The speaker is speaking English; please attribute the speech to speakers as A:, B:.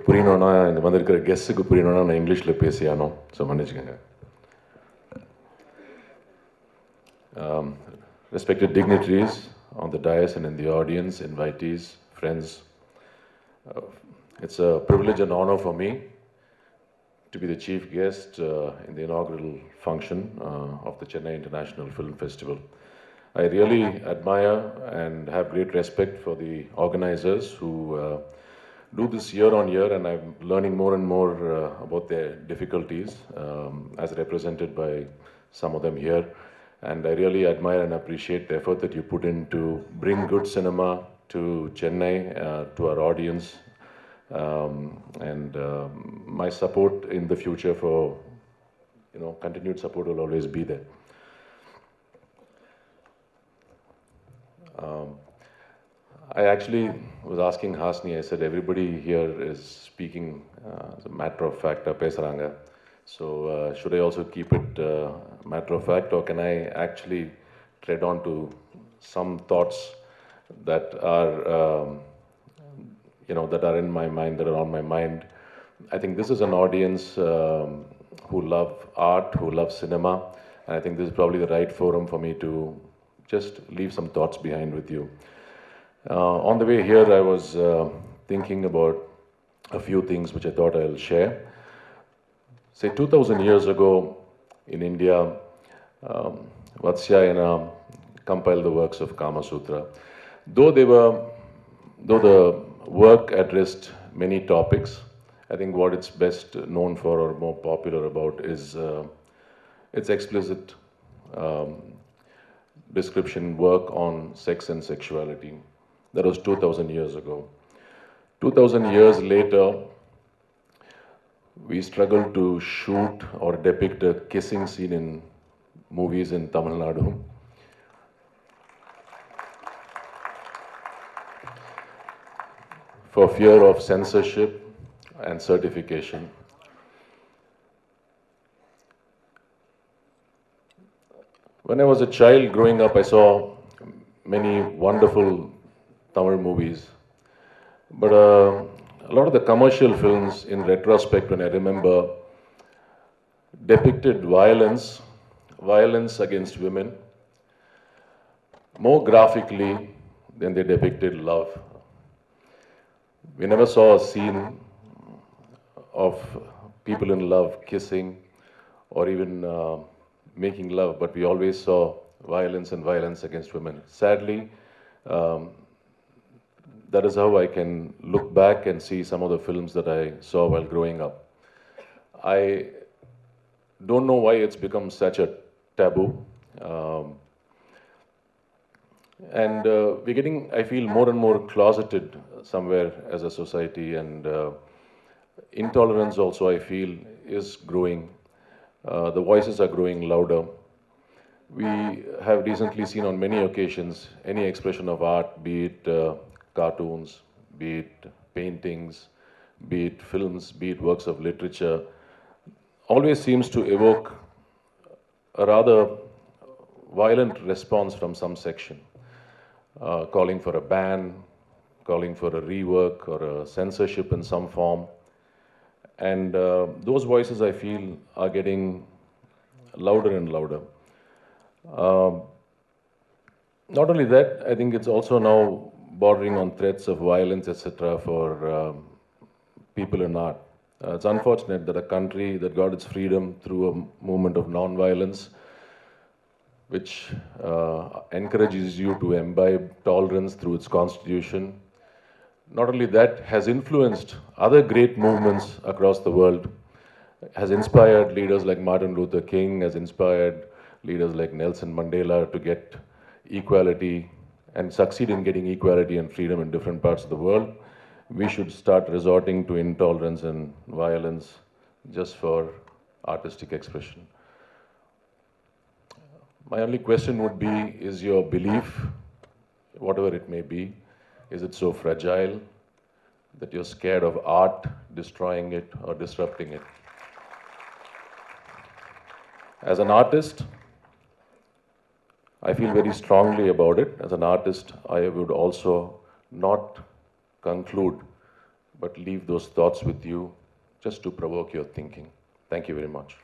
A: புரியணும்னா இங்கே வந்திருக்கிற கெஸ்ட்டுக்கு புரியணும்னா நான் இங்கிலீஷில் பேசியானோம். ஸோ மன்னிச்சுக்கோங்க. Respected dignitaries on the dais and in the audience, invitees, friends, it's a privilege and honor for me to be the chief guest in the inaugural function of the Chennai International Film Festival. I really admire and have great respect for the organizers who do this year on year, and I'm learning more and more about their difficulties as represented by some of them here. And I really admire and appreciate the effort that you put in to bring good cinema to Chennai, to our audience. My support in the future for, continued support will always be there. I actually was asking Hasni, I said everybody here is speaking as a matter of fact, pesaranga. So should I also keep it matter of fact, or can I actually tread on to some thoughts that are, that are in my mind, that are on my mind? I think this is an audience who love art, who love cinema, and I think this is probably the right forum for me to just leave some thoughts behind with you. On the way here, I was thinking about a few things which I thought I'll share. Say 2000 years ago in India, Vatsyayana compiled the works of Kama Sutra. Though the work addressed many topics, I think what it's best known for or more popular about is its explicit description work on sex and sexuality. That was 2000 years ago. 2000 years later, we struggle to shoot or depict a kissing scene in movies in Tamil Nadu. For fear of censorship and certification. When I was a child growing up, I saw many wonderful Tamil movies. But a lot of the commercial films, in retrospect, when I remember, depicted violence against women, more graphically than they depicted love. We never saw a scene of people in love kissing or even making love, but we always saw violence and violence against women. Sadly, that is how I can look back and see some of the films that I saw while growing up. I don't know why it's become such a taboo. We're getting, I feel, more and more closeted somewhere as a society, and intolerance also, I feel, is growing. The voices are growing louder. We have recently seen on many occasions any expression of art, be it cartoons, be it paintings, be it films, be it works of literature, always seems to evoke a rather violent response from some section, calling for a ban, calling for a rework or a censorship in some form. And those voices, I feel, are getting louder and louder. Not only that, I think it's also now bordering on threats of violence, etc., for people in art. It's unfortunate that a country that got its freedom through a movement of non-violence, which encourages you to imbibe tolerance through its constitution, not only that, has influenced other great movements across the world, has inspired leaders like Martin Luther King, has inspired leaders like Nelson Mandela to get equality and succeed in getting equality and freedom in different parts of the world. We should start resorting to intolerance and violence just for artistic expression. My only question would be, is your belief, whatever it may be, is it so fragile that you're scared of art destroying it or disrupting it? As an artist, I feel very strongly about it. As an artist, I would also not conclude but leave those thoughts with you just to provoke your thinking. Thank you very much.